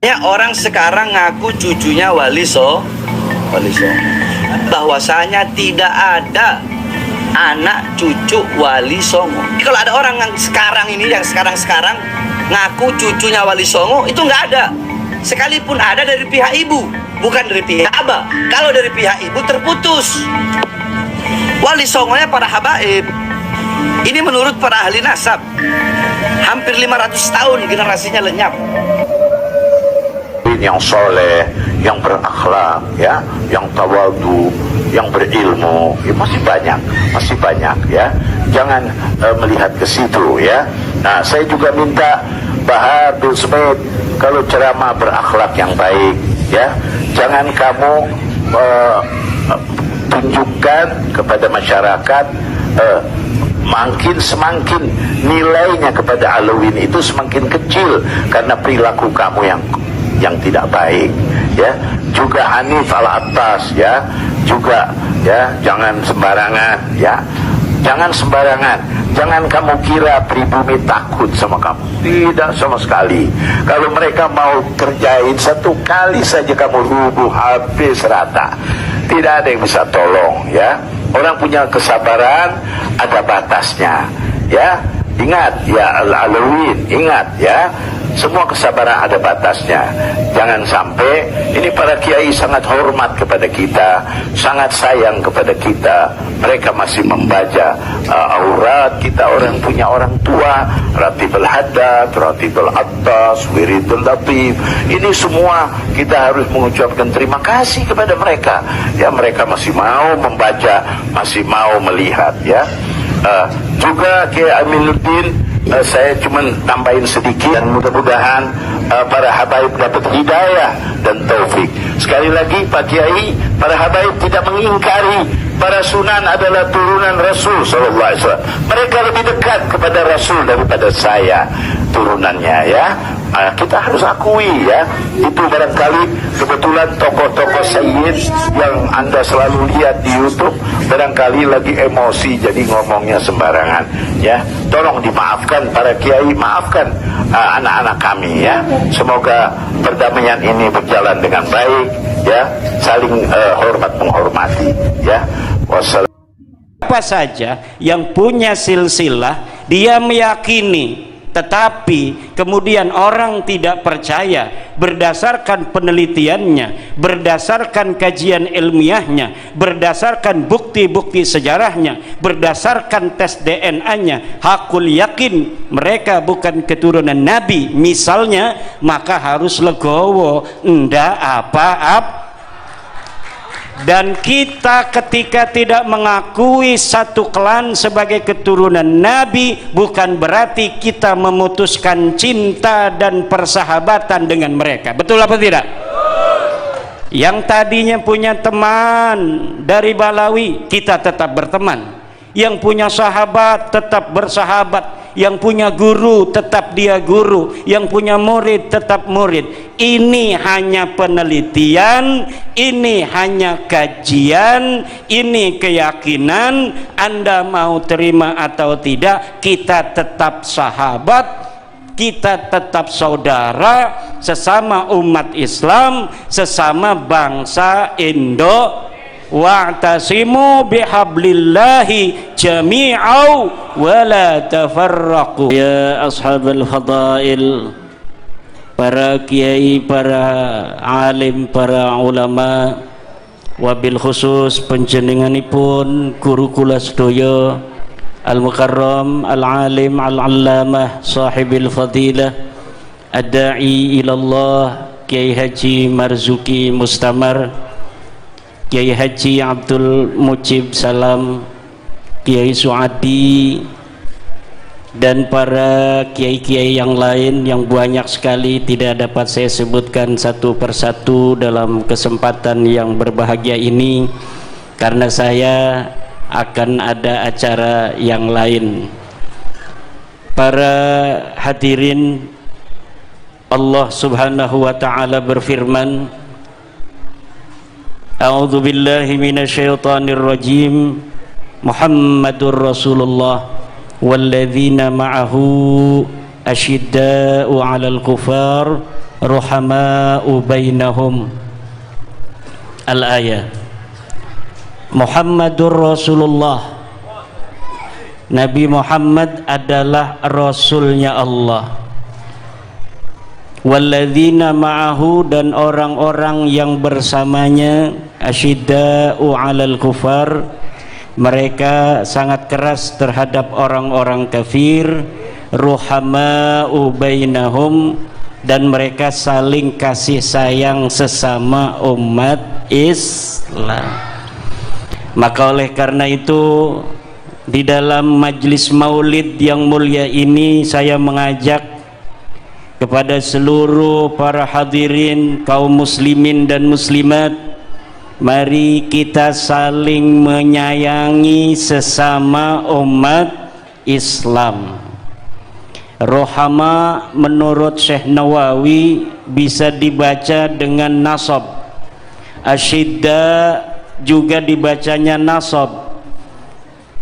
Ya, orang sekarang ngaku cucunya Wali Songo. Bahwasanya tidak ada anak cucu Wali Songo. Kalau ada orang yang sekarang ini, yang sekarang ngaku cucunya Wali Songo, itu nggak ada. Sekalipun ada dari pihak ibu, bukan dari pihak abah. Kalau dari pihak ibu terputus. Wali Songonya para habaib. Ini menurut para ahli nasab. Hampir 500 tahun generasinya lenyap. Yang soleh, yang berakhlak, ya, yang tawadu, yang berilmu, ya, masih banyak, ya. Jangan melihat ke situ, ya. Nah, saya juga minta Bahar bin Sumait, kalau ceramah berakhlak yang baik, ya, jangan kamu tunjukkan kepada masyarakat semakin nilainya kepada Alawin itu semakin kecil karena perilaku kamu yang tidak baik, ya. Juga Hanif Al-Attas, ya, juga, ya, jangan sembarangan, ya, jangan kamu kira pribumi takut sama kamu, tidak sama sekali. Kalau mereka mau kerjain satu kali saja kamu rubuh habis rata, tidak ada yang bisa tolong, ya. Orang punya kesabaran ada batasnya, ya. Ingat, ya, Al-Alawin, ingat, ya, semua kesabaran ada batasnya. Jangan sampai, ini para kiai sangat hormat kepada kita, sangat sayang kepada kita. Mereka masih membaca aurat kita, orang punya orang tua, Ratibul Haddad, Ratibul Attas, Wiridul Latif. Ini semua kita harus mengucapkan terima kasih kepada mereka. Ya, mereka masih mau membaca, masih mau melihat, ya. Juga Kiai Aminuddin, saya cuma tambahin sedikit, dan mudah-mudahan para habaib dapat hidayah dan taufik. Sekali lagi Pak Kiai, para habaib tidak mengingkari para sunan adalah turunan Rasul SAW. Mereka lebih dekat kepada Rasul daripada saya turunannya, ya. Kita harus akui, ya, itu barangkali kebetulan tokoh-tokoh sayyid yang Anda selalu lihat di YouTube barangkali lagi emosi jadi ngomongnya sembarangan, ya. Tolong dimaafkan para kiai, maafkan anak-anak kami, ya. Semoga perdamaian ini berjalan dengan baik, ya, saling hormat menghormati, ya. Wassalam. Apa saja yang punya silsilah dia meyakini, tetapi kemudian orang tidak percaya berdasarkan penelitiannya, berdasarkan kajian ilmiahnya, berdasarkan bukti-bukti sejarahnya, berdasarkan tes DNA-nya, hakul yakin mereka bukan keturunan Nabi misalnya, maka harus legowo, ndak apa-apa. Dan kita ketika tidak mengakui satu klan sebagai keturunan Nabi, bukan berarti kita memutuskan cinta dan persahabatan dengan mereka. Betul apa tidak? Yang tadinya punya teman dari Balawi, kita tetap berteman. Yang punya sahabat tetap bersahabat, yang punya guru tetap dia guru, yang punya murid tetap murid. Ini hanya penelitian, ini hanya kajian, ini keyakinan. Anda mau terima atau tidak, kita tetap sahabat, kita tetap saudara, sesama umat Islam, sesama bangsa Indo. Wa'tasimu bihablillahi jami'au wa la tafarraqu. Ya ashabal fadail, para kiai, para alim, para ulama, wabil khusus panjenenganipun guru kula sedaya al-mukarram al-alim al-allamah sahibil fadilah ad-da'i ilallah Kiai Haji Marzuki Mustamar, Kiai Haji Abdul Mujib Salam, Kiai Suadi, dan para kiai-kiai yang lain yang banyak sekali tidak dapat saya sebutkan satu persatu dalam kesempatan yang berbahagia ini karena saya akan ada acara yang lain. Para hadirin, Allah Subhanahu wa taala berfirman, A'udzu billahi minasyaitonir rajim. Muhammadur Rasulullah walladzina ma'ahu asyidda'u 'alal kufar ruhama'u bainahum. Al-ayat. Muhammadur Rasulullah, Nabi Muhammad adalah Rasulnya Allah. Walladzina ma'ahu, dan orang-orang yang bersamanya, asyidda'u 'alal kufar, mereka sangat keras terhadap orang-orang kafir, ruhama'u bainahum, dan mereka saling kasih sayang sesama umat Islam. Maka oleh karena itu, di dalam majlis maulid yang mulia ini, saya mengajak kepada seluruh para hadirin kaum muslimin dan muslimat, mari kita saling menyayangi sesama umat Islam. Rohama menurut Syekh Nawawi bisa dibaca dengan nasab, asyidda juga dibacanya nasab.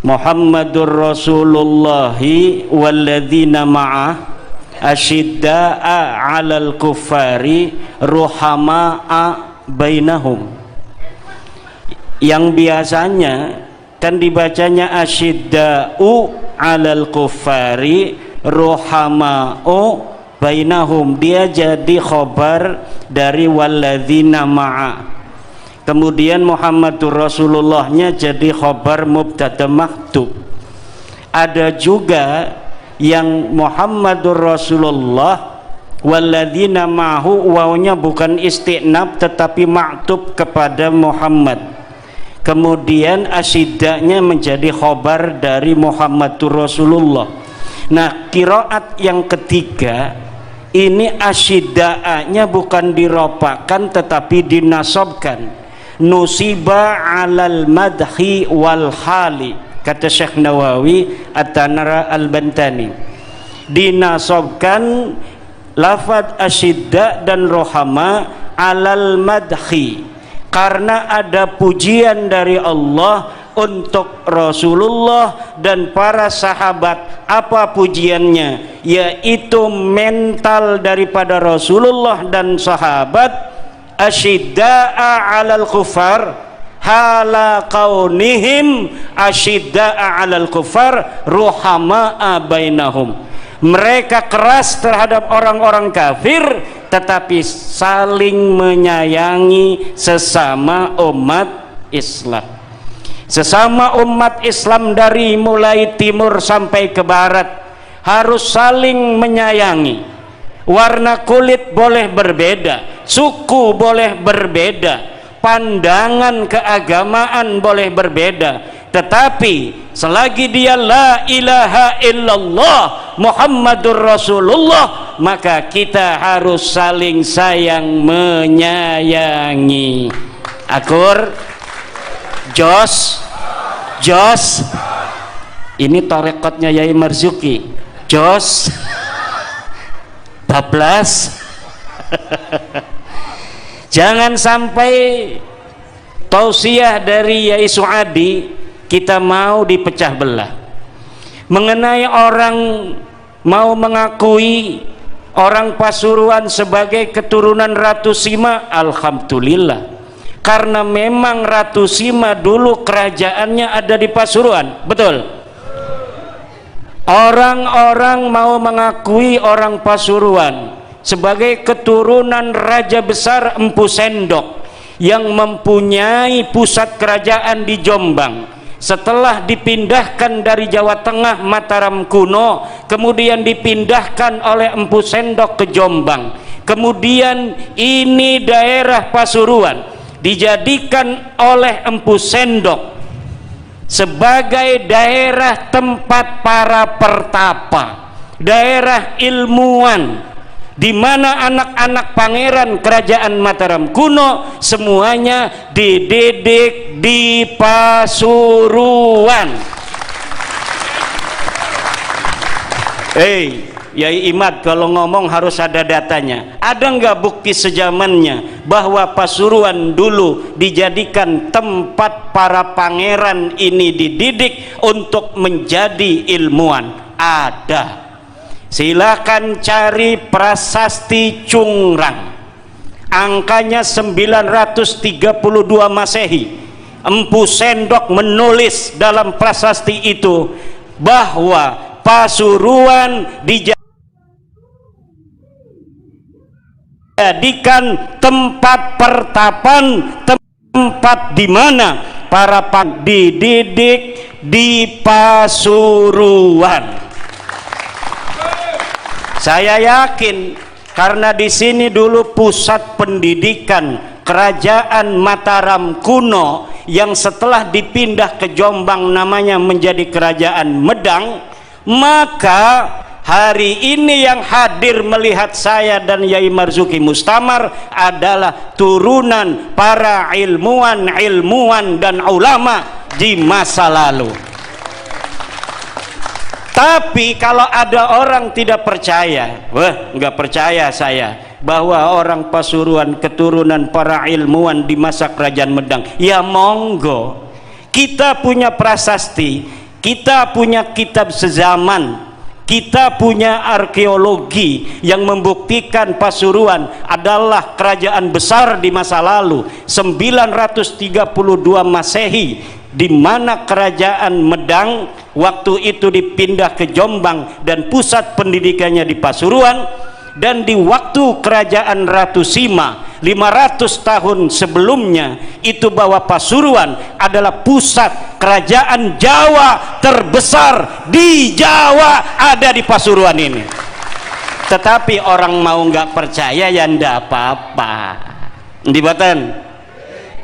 Muhammadur Rasulullahi walladzina ma'ah asyidda'a 'alal kuffari ruhama'a bainahum. Yang biasanya kan dibacanya asyidda'u 'alal kuffari ruhama'u bainahum, dia jadi khobar dari walladzina ma'a. Kemudian Muhammadur Rasulullahnya jadi khobar mubtada maktub. Ada juga yang Muhammadur Rasulullah walladzina ma'hu, wawnya bukan istiqnab tetapi maktub kepada Muhammad. Kemudian asyidanya menjadi khobar dari Muhammadur Rasulullah. Nah, qiraat yang ketiga ini asyida'anya bukan diropakan tetapi dinasobkan. Nusiba 'alal madhi wal hali, kata Syekh Nawawi At-Tanara Al-Bantani. Dinasobkan lafadz asyidda dan rohama 'alal madhi, karena ada pujian dari Allah untuk Rasulullah dan para sahabat. Apa pujiannya? Yaitu mental daripada Rasulullah dan sahabat, asyidda'a 'alal kufar hala kaunihim asyidda'a 'alal kufar ruhama'a bainahum. Mereka keras terhadap orang-orang kafir tetapi saling menyayangi sesama umat Islam. Sesama umat Islam dari mulai timur sampai ke barat harus saling menyayangi. Warna kulit boleh berbeda, suku boleh berbeda, pandangan keagamaan boleh berbeda, tetapi selagi dia la ilaha illallah Muhammadur Rasulullah, maka kita harus saling sayang menyayangi. Akur, jos, jos. Ini tarekatnya Yai Marzuki. Jos, bablas. Jangan sampai tausiah dari Yai Suadi kita mau dipecah belah. Mengenai orang mau mengakui orang Pasuruan sebagai keturunan Ratu Sima, alhamdulillah, karena memang Ratu Sima dulu kerajaannya ada di Pasuruan, betul. Orang-orang mau mengakui orang Pasuruan sebagai keturunan Raja Besar Empu Sendok yang mempunyai pusat kerajaan di Jombang. Setelah dipindahkan dari Jawa Tengah Mataram kuno, kemudian dipindahkan oleh Empu Sendok ke Jombang. Kemudian ini daerah Pasuruan dijadikan oleh Empu Sendok sebagai daerah tempat para pertapa, daerah ilmuwan, di mana anak-anak pangeran kerajaan Mataram kuno semuanya dididik di Pasuruan. Yai Imad kalau ngomong harus ada datanya. Ada nggak bukti sejamannya bahwa Pasuruan dulu dijadikan tempat para pangeran ini dididik untuk menjadi ilmuwan? Ada. Silakan cari prasasti Cungrang, angkanya 932 Masehi. Empu Sendok menulis dalam prasasti itu bahwa Pasuruan dijadikan tempat pertapan, tempat di mana para dididik di Pasuruan. Saya yakin karena di sini dulu pusat pendidikan Kerajaan Mataram kuno yang setelah dipindah ke Jombang namanya menjadi Kerajaan Medang, maka hari ini yang hadir melihat saya dan Yai Marzuki Mustamar adalah turunan para ilmuwan dan ulama di masa lalu. Tapi kalau ada orang tidak percaya, nggak percaya saya bahwa orang Pasuruan keturunan para ilmuwan di masa Kerajaan Medang, ya monggo. Kita punya prasasti, kita punya kitab sezaman, kita punya arkeologi yang membuktikan Pasuruan adalah kerajaan besar di masa lalu 932 Masehi, di mana Kerajaan Medang waktu itu dipindah ke Jombang dan pusat pendidikannya di Pasuruan. Dan di waktu Kerajaan Ratu Sima 500 tahun sebelumnya itu bahwa Pasuruan adalah pusat kerajaan Jawa terbesar di Jawa ada di Pasuruan ini. Tetapi orang mau nggak percaya ya ndak apa-apa. Ndibatan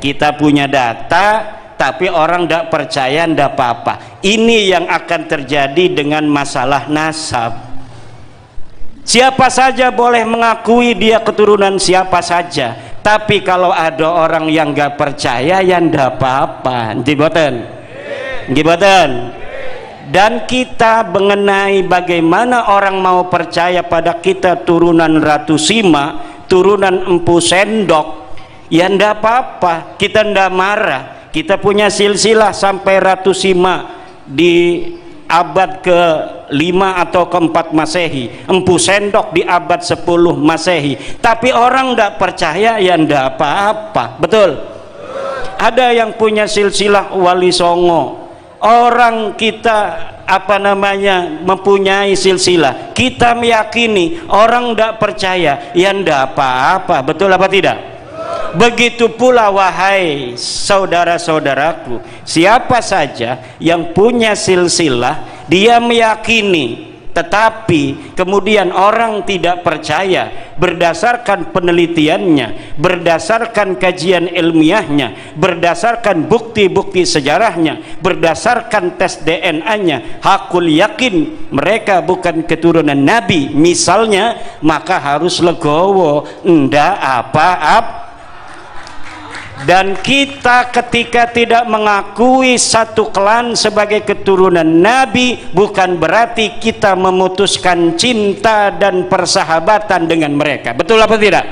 kita punya data, tapi orang ndak percaya ndak apa-apa. Ini yang akan terjadi dengan masalah nasab. Siapa saja boleh mengakui dia keturunan siapa saja, tapi kalau ada orang yang nggak percaya ya ndak apa-apa. Ndibatan dan kita mengenai bagaimana orang mau percaya pada kita turunan Ratu Sima, turunan Empu Sendok, ya ndak apa-apa, kita ndak marah. Kita punya silsilah sampai Ratu Sima di abad ke-5 atau ke-4 Masehi, Empu Sendok di abad 10 Masehi. Tapi orang ndak percaya ya ndak apa-apa. Betul? Ada yang punya silsilah Wali Songo, orang kita mempunyai silsilah, kita meyakini, orang ndak percaya ya ndak apa-apa. Betul apa tidak? Begitu pula wahai saudara-saudaraku, siapa saja yang punya silsilah, dia meyakini, tetapi kemudian orang tidak percaya berdasarkan penelitiannya, berdasarkan kajian ilmiahnya, berdasarkan bukti-bukti sejarahnya, berdasarkan tes DNA-nya, hakul yakin mereka bukan keturunan Nabi misalnya, maka harus legowo, ndak apa-apa. Dan kita ketika tidak mengakui satu klan sebagai keturunan Nabi, bukan berarti kita memutuskan cinta dan persahabatan dengan mereka. Betul apa tidak?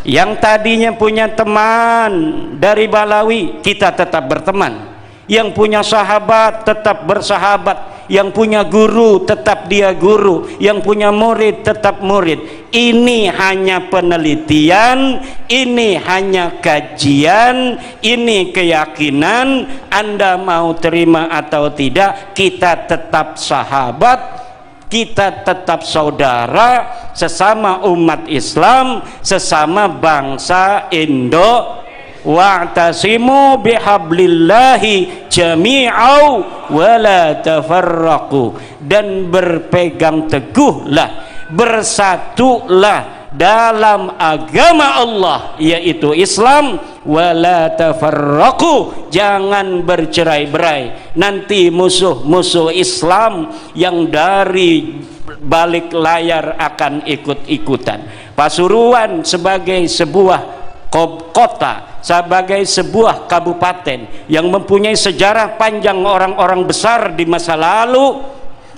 Yang tadinya punya teman dari Balawi, kita tetap berteman. Yang punya sahabat tetap bersahabat, yang punya guru tetap dia guru, yang punya murid tetap murid. Ini hanya penelitian, ini hanya kajian, ini keyakinan. Anda mau terima atau tidak, kita tetap sahabat, kita tetap saudara, sesama umat Islam, sesama bangsa Indo. Wa'tasimu bihablillahi jami'au wa la tafarraqu, dan berpegang teguhlah, bersatulah dalam agama Allah yaitu Islam, wa la tafarraqu, jangan bercerai-berai. Nanti musuh-musuh Islam yang dari balik layar akan ikut-ikutan. Pasuruan sebagai sebuah kota, sebagai sebuah kabupaten yang mempunyai sejarah panjang, orang-orang besar di masa lalu,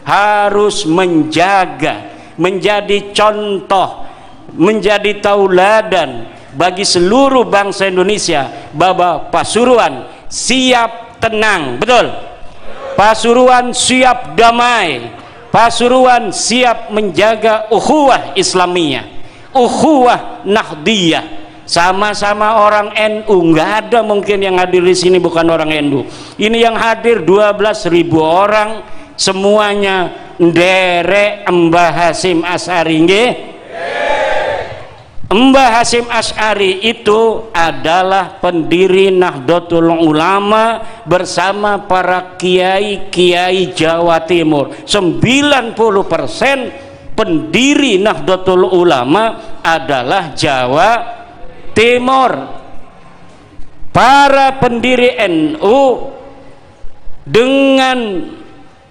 harus menjaga, menjadi contoh, menjadi tauladan bagi seluruh bangsa Indonesia bahwa Pasuruan siap tenang. Betul? Pasuruan siap damai, Pasuruan siap menjaga ukhuwah Islamiyah, ukhuwah Nahdiyah. Sama-sama orang NU, nggak ada mungkin yang hadir di sini bukan orang NU. Ini yang hadir 12.000 orang, semuanya nderek Mbah Hasyim Asy'ari nggih. Mbah Hasyim Asy'ari itu adalah pendiri Nahdlatul Ulama bersama para kiai-kiai Jawa Timur. 90% pendiri Nahdlatul Ulama adalah Jawa Timur. Para pendiri NU dengan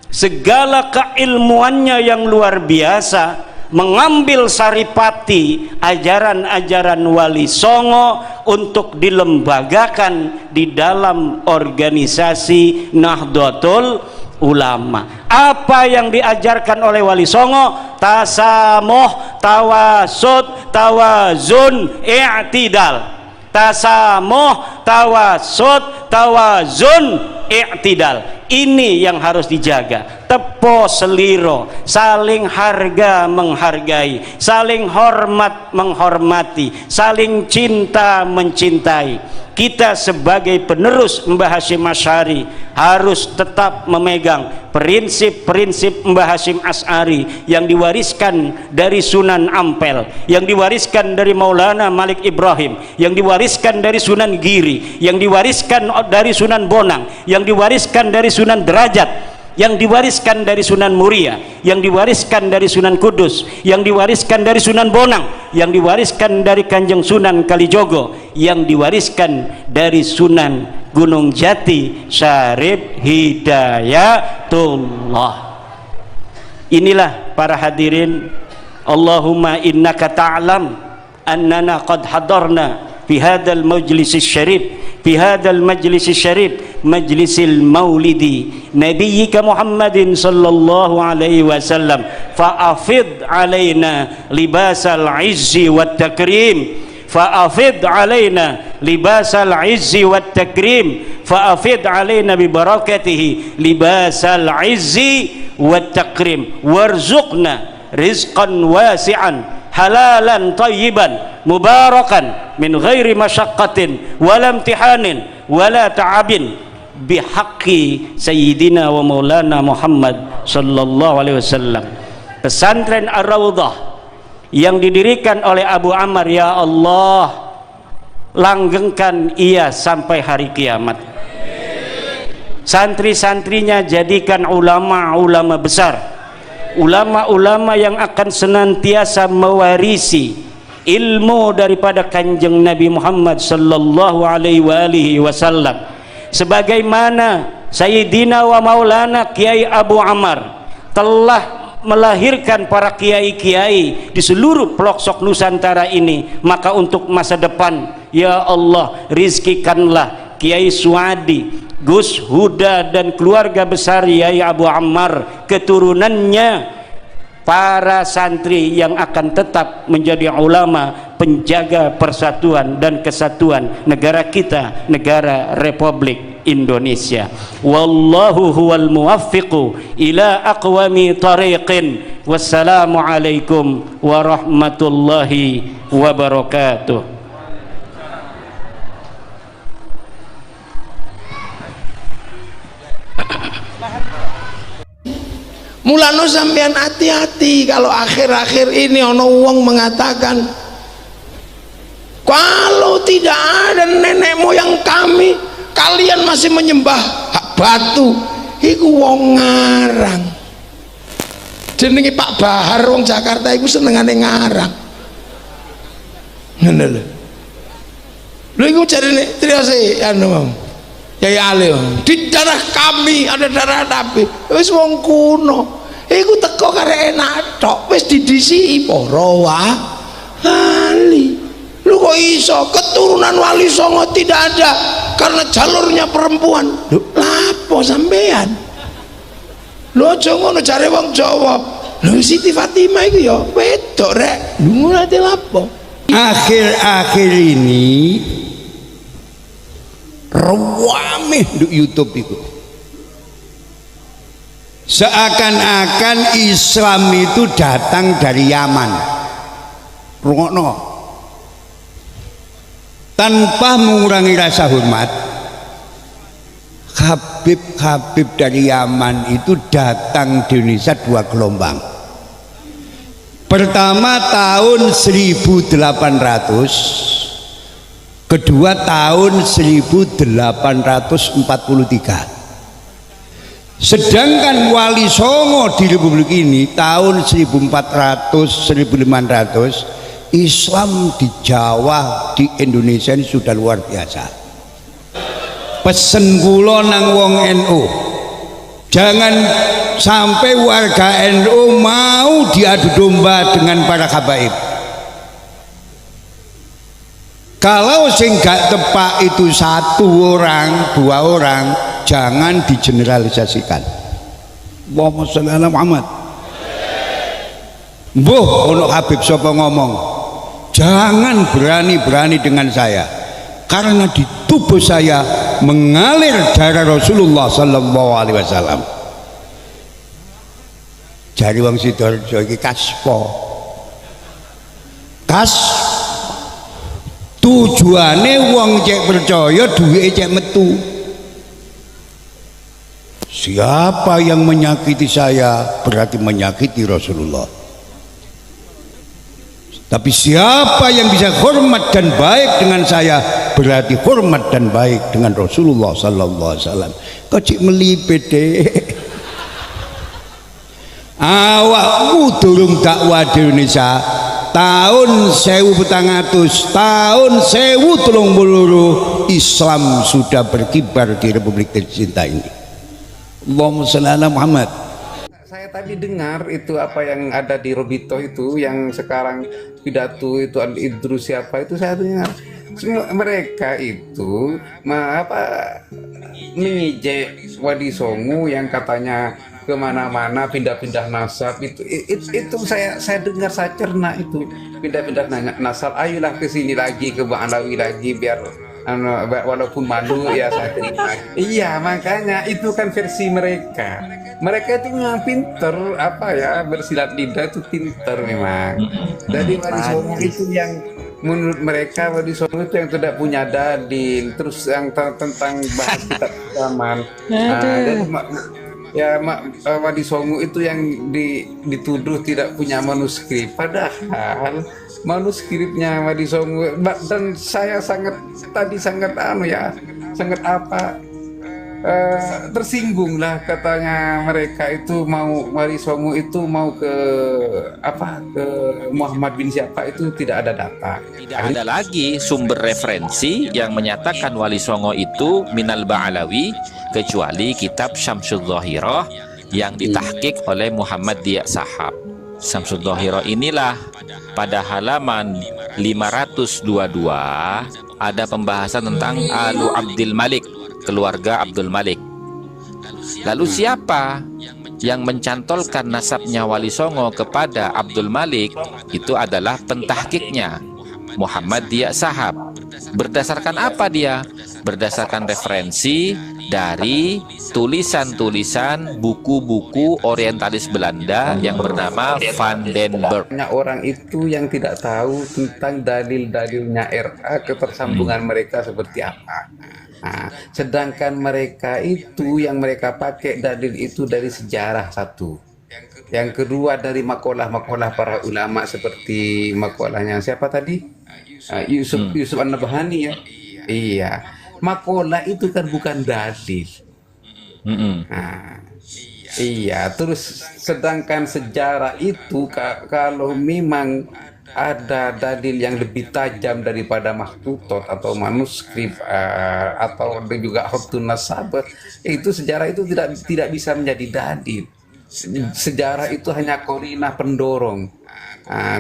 segala keilmuannya yang luar biasa mengambil saripati ajaran-ajaran Wali Songo untuk dilembagakan di dalam organisasi Nahdlatul Ulama. Apa yang diajarkan oleh Wali Songo? Tasamuh, tawasud, tawazun, i'tidal. Tasamuh, tawasud, tawazun, i'tidal. Ini yang harus dijaga. Tepo seliro, saling harga menghargai, saling hormat menghormati, saling cinta mencintai. Kita sebagai penerus Mbah Hasyim Asy'ari harus tetap memegang prinsip-prinsip Mbah Hasyim Asy'ari yang diwariskan dari Sunan Ampel, yang diwariskan dari Maulana Malik Ibrahim, yang diwariskan dari Sunan Giri, yang diwariskan dari Sunan Bonang, yang diwariskan dari Sunan Derajat, yang diwariskan dari Sunan Muria, yang diwariskan dari Sunan Kudus, yang diwariskan dari Sunan Bonang, yang diwariskan dari Kanjeng Sunan Kalijogo, yang diwariskan dari Sunan Gunung Jati Syarif Hidayatullah. Inilah para hadirin, Allahumma innaka ta'lam annana qad hadarna fi hadzal majlis syarif, في هذا المجلس الشريف مجلس المولد نبيك محمد صلى الله عليه وسلم فأفض علينا لباس العز والتكريم فأفض علينا لباس العز والتكريم فأفض علينا ببركته لباس العز والتكريم وارزقنا رزقا واسعا حلالا طيبا مباركا من غير مشقة ولا امتحان ولا تعب بحق سيدنا ومولانا محمد صلى الله عليه وسلم. Pesantren Ar-Raudhah yang didirikan oleh Abu Ammar, ya Allah, langgengkan ia sampai hari kiamat. Santri-santrinya jadikan ulama-ulama besar, ulama-ulama yang akan senantiasa mewarisi ilmu daripada Kanjeng Nabi Muhammad sallallahu alaihi wasallam, sebagaimana Sayyidina wa Maulana Kiai Abu Ammar telah melahirkan para kiai-kiai di seluruh pelosok Nusantara ini. Maka untuk masa depan, ya Allah, rizkikanlah Kiai Suadi, Gus Huda dan keluarga besar Kiai Abu Ammar, keturunannya, para santri yang akan tetap menjadi ulama penjaga persatuan dan kesatuan negara kita, negara Republik Indonesia. Wallahu huwal muwaffiqu ila aqwami tariqin. Wassalamu alaikum warahmatullahi wabarakatuh. Mulane sampean hati-hati kalau akhir-akhir ini ono wong mengatakan kalau tidak ada nenek moyang kami, kalian masih menyembah batu. Iku wong ngarang. Jenenge Pak Bahar wong Jakarta iku senengane ngarang. Ngono lho. Lho iku jarine triose anu Yai Ali, di darah kami ada darah Nabi. Wis wong kuno. Iku teko karek enak tok, wis didisi para wali. Lu kok iso keturunan Wali Songo tidak ada karena jalurnya perempuan? Lho lapo sampean? Lho aja ngono jare wong Jawa. Lho Siti Fatimah iku ya wedok rek. Lho ngene lapo? Akhir-akhir ini rame di YouTube itu Seakan-akan Islam itu datang dari Yaman. Rungokno. Tanpa mengurangi rasa hormat, Habib-habib dari Yaman itu datang di Indonesia 2 gelombang. Pertama tahun 1800, kedua tahun 1843. Sedangkan Wali Songo di Republik ini tahun 1400-1500, Islam di Jawa, di Indonesia ini sudah luar biasa. Pesen kula nang wong NU, jangan sampai warga NU mau diadu domba dengan para habaib. Kalau sing gak tepak itu 1 orang, 2 orang, jangan digeneralisasikan. Allahumma sholli ala Muhammad. Mbuh ono Habib sapa ngomong, jangan berani-berani dengan saya, karena di tubuh saya mengalir darah Rasulullah sallallahu alaihi wasallam. Jari wong Sidoarjo iki kaspo. Tujuane wong cek percaya, duwike cek metu. Siapa yang menyakiti saya berarti menyakiti Rasulullah. Tapi siapa yang bisa hormat dan baik dengan saya berarti hormat dan baik dengan Rasulullah sallallahu alaihi wasallam. Kok cik melipet deh. Awakmu durung dakwah di Indonesia tahun 1400, tahun 1030 Islam sudah berkibar di Republik tercinta ini. Allahumma sholli ala Muhammad. Saya tadi dengar itu apa yang ada di Robito itu, yang sekarang pidato itu Idrus siapa itu, saya dengar semua mereka itu mengejek Wali Songo yang katanya kemana-mana pindah-pindah nasab itu saya dengar, saya cerna itu pindah-pindah nasab. Ayolah ke sini lagi, ke Bang Alawi lagi, biar walaupun malu ya saya terima. Iya, makanya itu kan versi mereka. Mereka itu memang pinter, bersilat lidah itu pinter memang. Jadi Wali Songo itu yang menurut mereka Wali Songo itu yang tidak punya dalil, terus yang tentang bahas kitab zaman. Wali Songo itu yang dituduh tidak punya manuskrip, padahal manuskripnya Wali Songo. Dan saya sangat tersinggung lah, katanya mereka itu mau Wali Songo itu mau ke Muhammad bin siapa itu tidak ada data. Tidak ada lagi sumber referensi yang menyatakan Wali Songo itu minal Ba'alawi kecuali kitab Syamsul Dhahirah yang ditahqiq oleh Muhammad Diyak Sahab. Syamsul Dhahirah inilah pada halaman 522 ada pembahasan tentang Alu Abdul Malik, keluarga Abdul Malik. Lalu siapa yang mencantolkan nasabnya Wali Songo kepada Abdul Malik? Itu adalah pentahkiknya Muhammad Diyak Sahab. Berdasarkan apa dia? Berdasarkan referensi dari tulisan-tulisan buku-buku orientalis Belanda yang bernama Van den Berg. Banyak orang itu yang tidak tahu tentang dalil-dalilnya RA, ketersambungan mereka seperti apa. Nah, sedangkan mereka itu yang mereka pakai dalil itu dari sejarah satu. Yang kedua dari makalah-makalah para ulama seperti makalahnya siapa tadi? Yusuf An-Nabhani ya. Iya. Makalah itu kan bukan dalil. Nah, iya. Terus sedangkan sejarah itu kalau memang ada dalil yang lebih tajam daripada makhtutot atau manuskrip atau juga khutun nasab, itu sejarah itu tidak bisa menjadi dalil. Sejarah itu hanya korinah pendorong,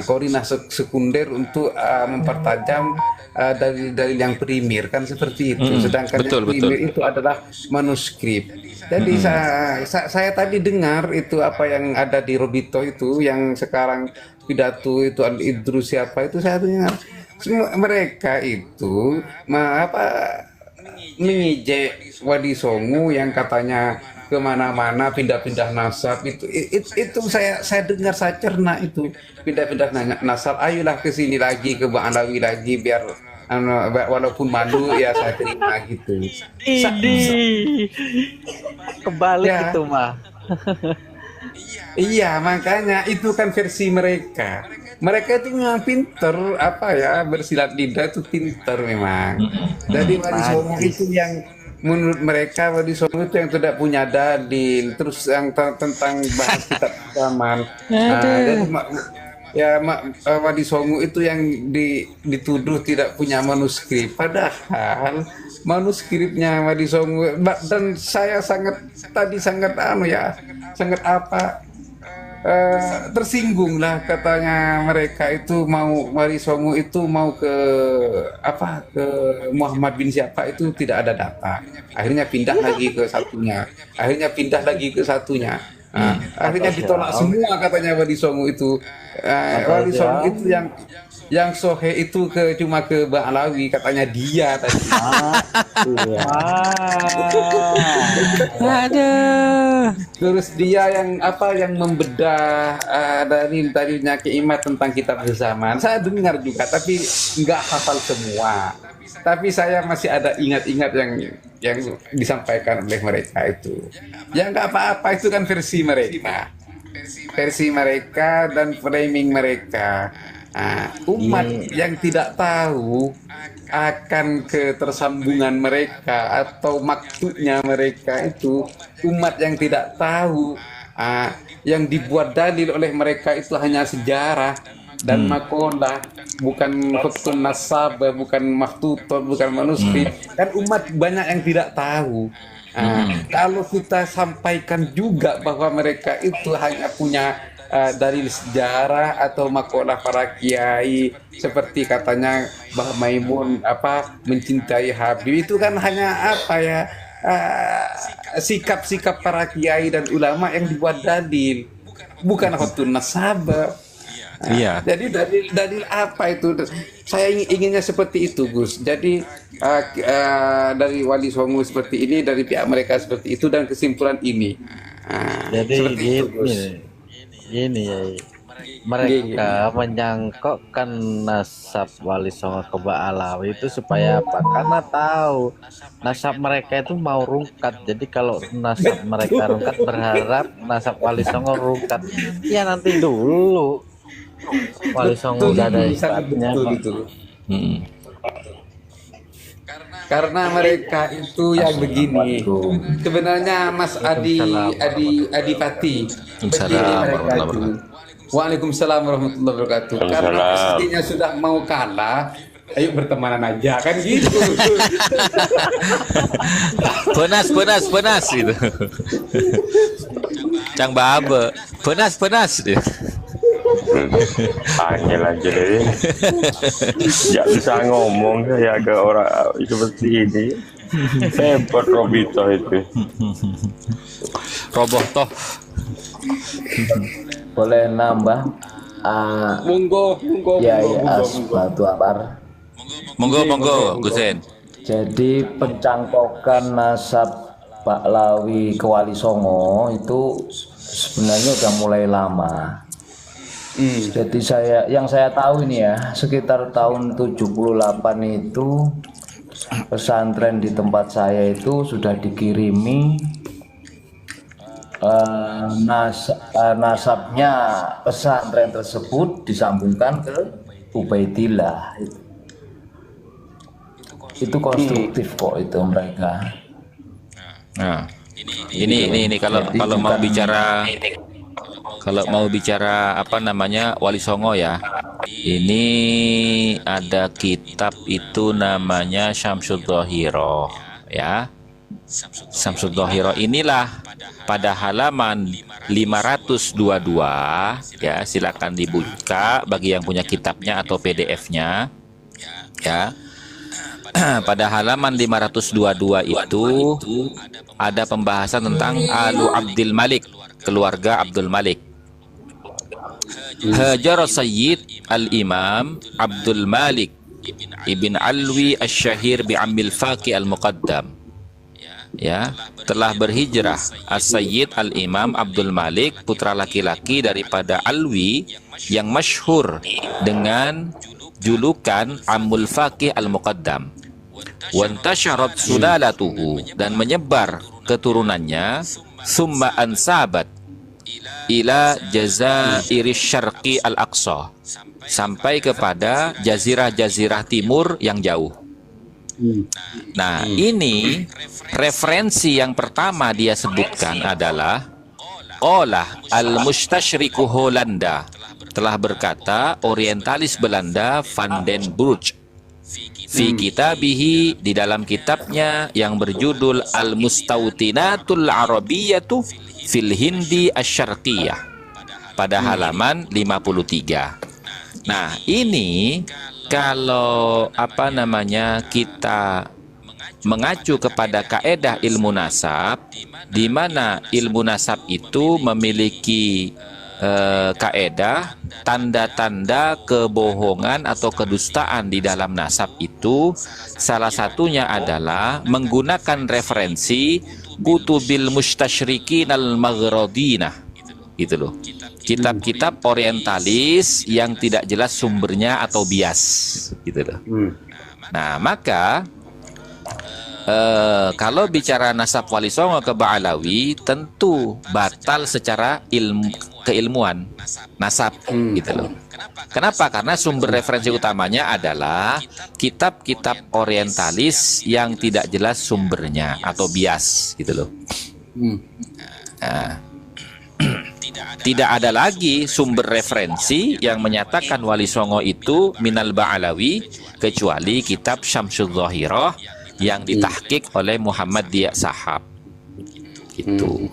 korinah sekunder untuk mempertajam dalil-dalil yang primir, kan seperti itu. Sedangkan yang primir itu adalah manuskrip. Jadi saya tadi dengar itu apa yang ada di Robito itu, yang sekarang pidato itu Idrus siapa itu, saya dengar semua mereka itu mengejek Wali Songo yang katanya kemana-mana, pindah-pindah nasab itu saya dengar, saya cerna itu pindah-pindah nasab. Ayolah ke sini lagi, ke Ba'alawi lagi, biar walaupun malu ya saya terima gitu. Kebalik Ya. itu mah. Iya, makanya itu kan versi mereka. Mereka itu memang pinter, apa ya, bersilat lidah itu pinter memang. Jadi Wali Songo itu yang menurut mereka Wali Songo itu yang tidak punya dalil, terus yang tentang bahas kitab zaman. Jadi Wali Songo itu yang dituduh tidak punya manuskrip, padahal manuskripnya Wali Songo. Dan saya sangat tersinggung lah, katanya mereka itu mau Wali Songo itu mau ke Muhammad bin siapa itu tidak ada data, akhirnya pindah lagi ke satunya, akhirnya ditolak semua katanya Wali Songo itu. Wali Songo itu yang sohe itu cuma ke Ba'alawi katanya dia tadi. Terus dia yang membedah dalil-dalilnya Kiimat tentang kitab zaman. Saya dengar juga, tapi nggak hafal semua. Tapi saya masih ada ingat-ingat yang disampaikan oleh mereka itu. Ya nggak apa-apa, itu kan versi mereka dan framing mereka. Umat yang tidak tahu akan ketersambungan mereka atau maksudnya mereka itu, umat yang tidak tahu, yang dibuat dalil oleh mereka itu hanya sejarah dan makolah, bukan khutun nasab, bukan maktutot, bukan manuskrip. Kan umat banyak yang tidak tahu. Kalau kita sampaikan juga bahwa mereka itu hanya punya dalil sejarah atau makolah para kiai, seperti katanya Mbah Maimun mencintai Habib, itu kan hanya sikap-sikap para kiai dan ulama yang dibuat dalil, bukan khutun nasab. Iya. Jadi dalil apa itu? Saya inginnya seperti itu, Gus. Jadi dari Wali Songo seperti ini, dari pihak mereka seperti itu, dan kesimpulan ini. Jadi seperti itu, Gus. Gini ya, mereka menyangkokkan nasab Wali Songo ke Ba'alawi itu supaya apa? Karena tahu nasab mereka itu mau rungkat. Jadi kalau nasab mereka rungkat, berharap nasab Wali Songo rungkat. Ya nanti dulu Wali Songo udah ada ibaratnya. Karena mereka itu yang begini. Sebenarnya Mas Adipati. Waalaikumsalam warahmatullahi wabarakatuh. Karena pastinya sudah mau kalah, ayo bertemanan aja kan gitu. Penas gitu. Cang babe, penas gitu. Angel aja deh. Gak bisa ngomong saya ke orang seperti ini. Hebat Robito itu. Roboh toh. Boleh nambah? Monggo. Ya, Batu Apar. Monggo, Gusen. Jadi pencangkokan nasab Ba'alawi ke Wali Songo itu sebenarnya udah mulai lama. Jadi yang saya tahu ini ya, sekitar tahun 78 itu pesantren di tempat saya itu sudah dikirimi nasabnya pesantren tersebut disambungkan ke Ubaidillah. Itu konstruktif kok itu mereka. Nah, ini kalau mau bicara Wali Songo ya, ini ada kitab itu namanya Syamsul Dhahirah ya. Syamsul Dhahirah inilah pada halaman 522 ya, silakan dibuka bagi yang punya kitabnya atau PDF-nya ya. Pada halaman 522 itu ada pembahasan tentang Alu Abdul Malik, keluarga Abdul Malik. Hajar Sayyid Al-Imam Abdul Malik Ibn Alwi Al-Syahir Bi'amil Faqi Al-Muqaddam. ya telah berhijrah As-Sayyid Al-Imam Abdul Malik, putra laki-laki daripada Alwi yang masyhur dengan julukan Ammul Faqih Al-Muqaddam. Wantasyarat sulalatuhu, dan menyebar keturunannya, summa ansabat ila Jazairish Syarqi Al-Aqsa, sampai kepada jazirah-jazirah timur yang jauh. Nah, ini referensi yang pertama dia sebutkan adalah qala al-mustasyriku Holanda, telah berkata orientalis Belanda Van den Broek fi kitabihi, di dalam kitabnya yang berjudul Al-Mustawtinatul Arabiyatu fil Hindi Asy-Syarqiyah, pada halaman 53. Nah, ini kalau kita mengacu kepada kaedah ilmu nasab, di mana ilmu nasab itu memiliki kaedah tanda-tanda kebohongan atau kedustaan di dalam nasab itu, salah satunya adalah menggunakan referensi kutubil mustasyrikin al-maghradinah, gitu loh, kitab-kitab orientalis yang tidak jelas sumbernya atau bias, gitu loh. Nah, maka kalau bicara nasab Wali Songo ke Ba'alawi, tentu batal secara keilmuan nasab, gitu loh. Kenapa? Karena sumber referensi utamanya adalah kitab-kitab orientalis yang tidak jelas sumbernya atau bias, gitu loh. Nah, tidak ada lagi sumber referensi yang menyatakan Wali Songo itu minal Ba'alawi kecuali kitab Syamsul Zahirah yang ditahqiq oleh Muhammad Diya Sahab. Gitu.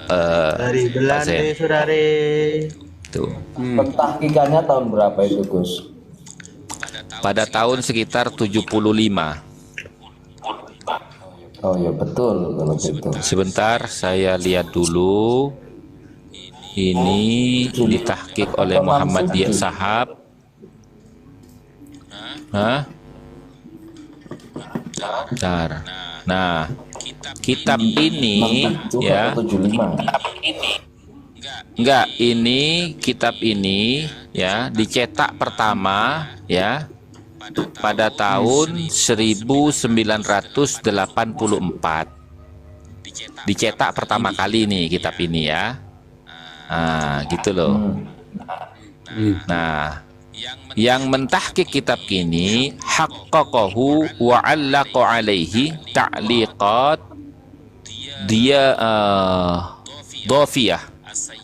Dari Belanda, saudari. Tuh. Pentahkikannya tahun berapa itu, Gus? Pada tahun sekitar 75. Oh ya, betul kalau gitu. Sebentar, saya lihat dulu. Ini ditahqiq oleh Muhammad Diya Sahab. Bentar. Nah, kitab ini ya. Enggak, ini kitab ini ya dicetak pertama ya pada tahun 1984. Dicetak pertama kali nih kitab ini ya. Nah, gitu loh. Nah, yang mentahqiq kitab ini haqqaqahu wa 'allaqa 'alaihi ta'liqat dia Dhafiyah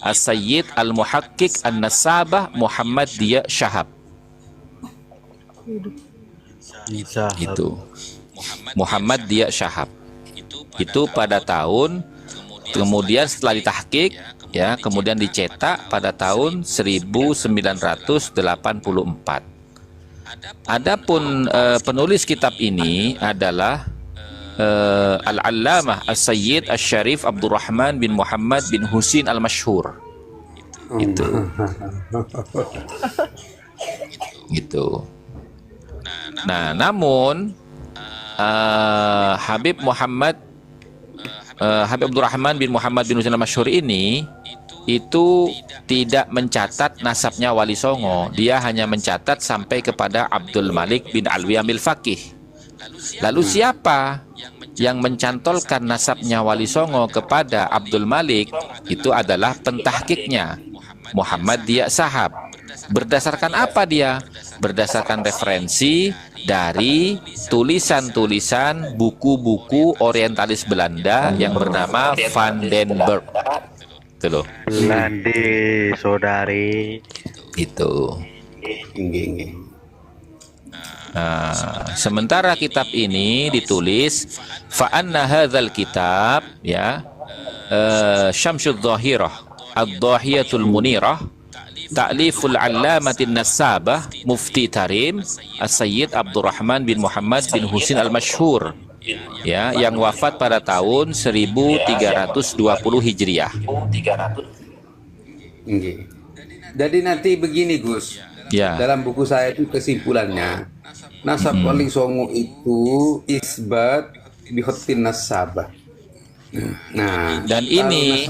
As-Sayyid Al-Muhaqqiq An-Nasabah Muhammad Diya Sahab. Itu Muhammad Diya Sahab. Itu pada tahun, kemudian setelah ditahqiq ya, kemudian dicetak pada tahun 1984. Adapun penulis kitab ini adalah Al-Allamah As-Sayyid Asy-Syarif Abdurrahman bin Muhammad bin Husin Al-Masyhur. Itu. Gitu. Nah, namun Habib Abdurrahman bin Muhammad bin Husin Al-Masyhur ini itu tidak mencatat nasabnya Wali Songo. Dia hanya mencatat sampai kepada Abdul Malik bin Alwi Amil Faqih. Lalu siapa yang mencantolkan nasabnya Wali Songo kepada Abdul Malik? Itu adalah pentahqiqnya Muhammad Diya Sahab. Berdasarkan apa dia? Berdasarkan referensi dari tulisan-tulisan buku-buku orientalis Belanda yang bernama Van den Broek. Itu loh. Belanda, saudari. Itu. Nah, sementara kitab ini ditulis fa'anna hadzal kitab ya Syamsul Zahirah Ad-Dhahiyatul Munirah Ta'liful Allamatin Nasabah Mufti Tarim As-Sayyid Abdurrahman bin Muhammad bin Husin Al-Masyhur ya, yang wafat pada tahun 1320 Hijriah. Jadi nanti begini, Gus. Ya. Dalam buku saya itu kesimpulannya, nasab Wali Songo itu isbat bihotin nasabah. Nah, Dan kalau ini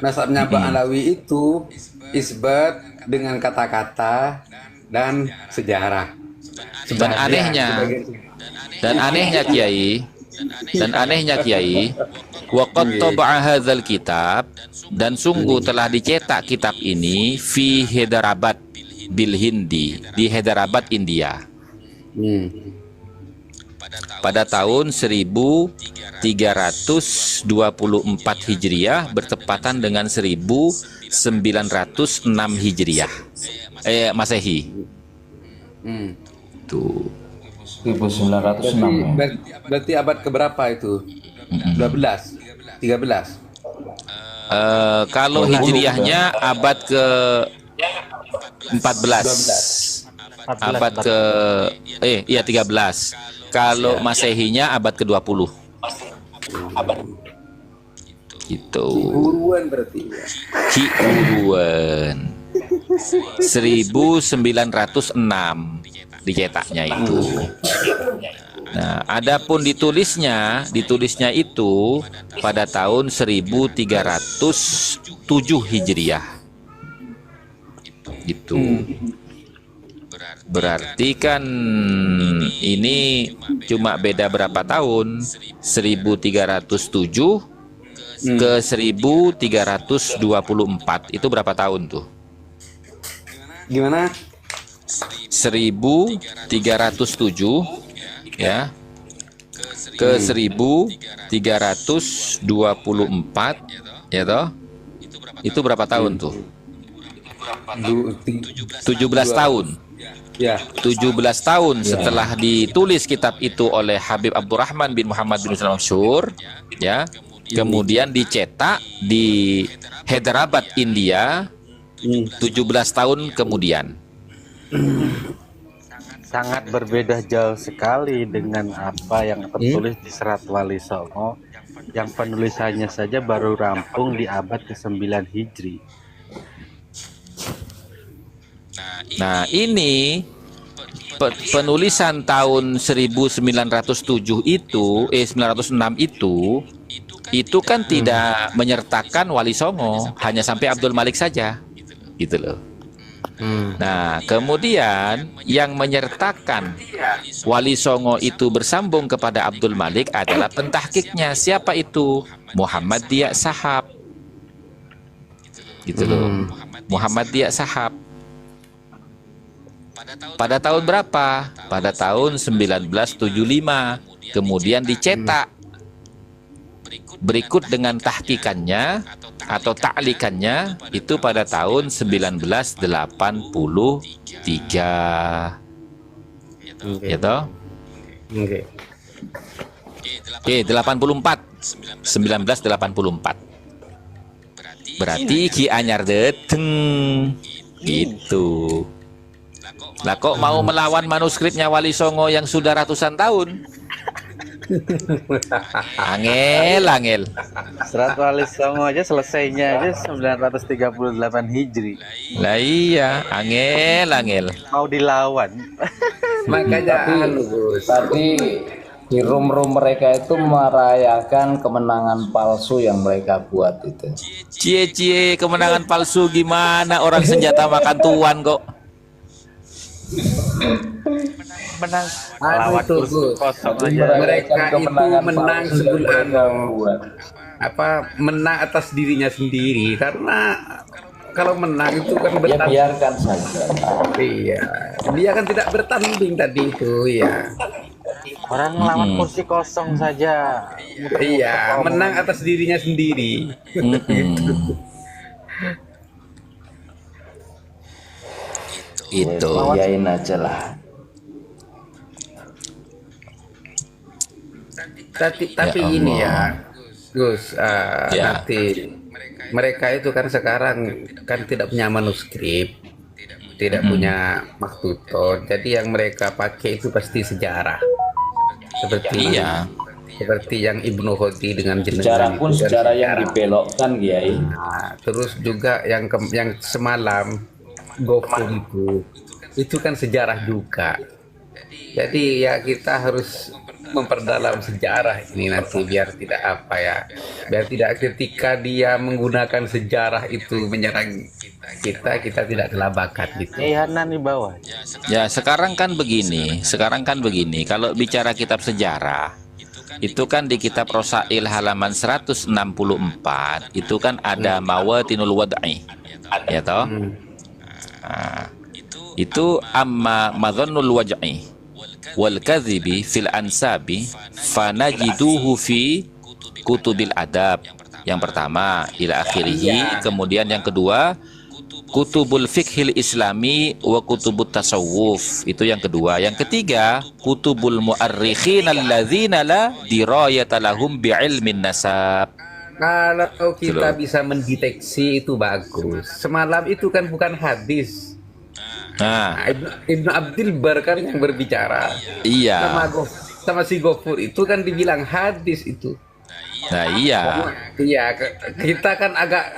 nasabnya Ba'alawi itu isbat dengan kata-kata dan sejarah. dan anehnya Kiai, waqad taba'a hadzal kitab, dan sungguh telah dicetak kitab ini fi Hyderabad bil Hindi, di Hyderabad, India. Pada tahun 1324 Hijriah bertepatan dengan 1906 Hijriah Masehi. Tuh. 1906 ya. Berarti abad keberapa itu? 12, 13. Kalau Hijriahnya abad ke 14. Abad ke 13. Kalau Masehinya abad ke-20. Gitu. Uruan berarti. Ki Uruan. 1906 dicetaknya itu. Nah, adapun ditulisnya itu pada tahun 1307 Hijriah. Gitu. Berarti kan ini cuma beda berapa tahun? 1307 ke 1324. Itu berapa tahun tuh? Gimana? 1307 ya ke 1324 ya toh? Itu berapa tahun tuh? 17 tahun. Ya. 17 tahun setelah ditulis kitab itu oleh Habib Abdurrahman bin Muhammad bin Usman Mansur, ya. Kemudian dicetak di Hyderabad, India 17 tahun kemudian. Sangat berbeda jauh sekali dengan apa yang tertulis di Serat Wali Songo yang penulisannya saja baru rampung di abad ke-9 Hijri. Nah, ini penulisan tahun 1907 itu 906 itu kan tidak menyertakan Wali Songo, hanya sampai Abdul Malik saja. Gitu loh. Nah, kemudian yang menyertakan Wali Songo itu bersambung kepada Abdul Malik adalah pentahkiknya. Siapa itu? Muhammad Diak Sahab. Gitu loh. Muhammad Diak Sahab. Pada tahun berapa? Pada tahun 1975. Kemudian dicetak. Berikut dengan tahkikannya atau ta'likannya itu pada tahun 1983. Ya toh? Oke, 84. 1984. Berarti Ki Anyar deteng. Gitu. Lah kok mau melawan manuskripnya Wali Songo yang sudah ratusan tahun? Angel. Serat Wali Songo aja selesainya aja 938 Hijri. Lah iya, angel. Mau dilawan. Makanya Tadi di room-room mereka itu merayakan kemenangan palsu yang mereka buat itu. Cie kemenangan palsu gimana? Orang senjata makan tuan kok. Menang lawan kosong aja. Mereka itu menang sebulan menang atas dirinya sendiri, karena kalau menang itu kan Ya biarkan saja. Iya, dia kan tidak bertanding tadi itu ya. Orang melawan kursi kosong saja. Iya, menang atas dirinya sendiri. Itu. Yain aja lah. Tapi ini ya, Gus, nanti mereka itu kan sekarang kan tidak punya manuskrip, tidak punya maktutot, jadi yang mereka pakai itu pasti sejarah, seperti yang Ibnu Khoti dengan jenengan. Sejarah pun sejarah yang dibelokkan, Kiai. Nah, terus juga yang semalam Gofum itu kan sejarah juga. Jadi ya kita harus memperdalam sejarah ini nanti biar tidak apa ya, biar tidak ketika dia menggunakan sejarah itu menyerang kita tidak kelabakan gitu. Hanan di bawah. Ya, sekarang kan begini, kalau bicara kitab sejarah, itu kan di kitab Rosail halaman 164, itu kan ada mawatinul wad'i, ya toh? Nah, itu amma madhannul waj'i wal kadhibi fil ansabi fanajiduhu fi kutubil adab. Yang pertama ila akhirih, kemudian yang kedua kutubul fiqhil islami wa kutubut tasawuf, itu yang kedua. Yang ketiga kutubul muarrikhin alladzina la dirayata lahum bi'ilmin nasab. Kalau kita bisa mendeteksi itu bagus. Semalam itu kan bukan hadis. Nah, Ibnu Abdul Bar kan yang berbicara. iya. Sama si Gofur itu kan dibilang hadis itu. Nah, iya. Iya, kita kan agak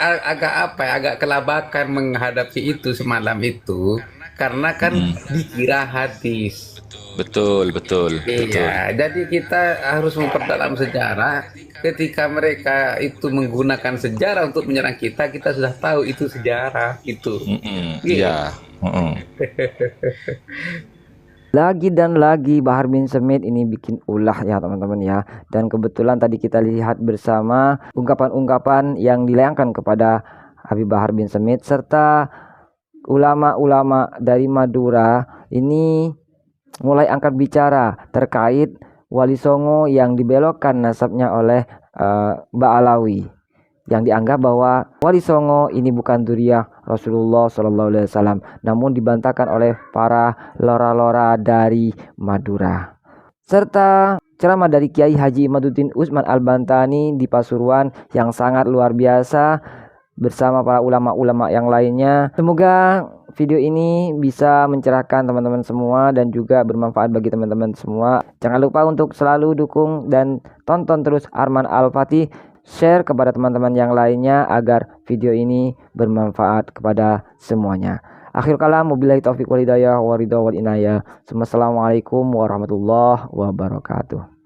apa ya, agak kelabakan menghadapi itu semalam itu karena kan dikira hadis. Betul. Iya, jadi kita harus memperdalam sejarah. Ketika mereka itu menggunakan sejarah untuk menyerang kita sudah tahu itu sejarah itu. Iya. Lagi dan lagi Bahar bin Smith ini bikin ulah ya teman-teman ya. Dan kebetulan tadi kita lihat bersama ungkapan-ungkapan yang dilayangkan kepada Habib Bahar bin Smith serta ulama-ulama dari Madura ini mulai angkat bicara terkait Wali Songo yang dibelokkan nasabnya oleh Ba'alawi, yang dianggap bahwa Wali Songo ini bukan dzurriyyah Rasulullah SAW, namun dibantahkan oleh para lora-lora dari Madura. Serta ceramah dari Kiai Haji Imaduddin Utsman Al-Bantani di Pasuruan yang sangat luar biasa bersama para ulama-ulama yang lainnya. Semoga video ini bisa mencerahkan teman-teman semua dan juga bermanfaat bagi teman-teman semua. Jangan lupa untuk selalu dukung dan tonton terus Arman Al-Fatih. Share kepada teman-teman yang lainnya agar video ini bermanfaat kepada semuanya. Akhir kalam, wabillahi taufiq wal hidayah wa ridha wal inayah. Assalamualaikum warahmatullahi wabarakatuh.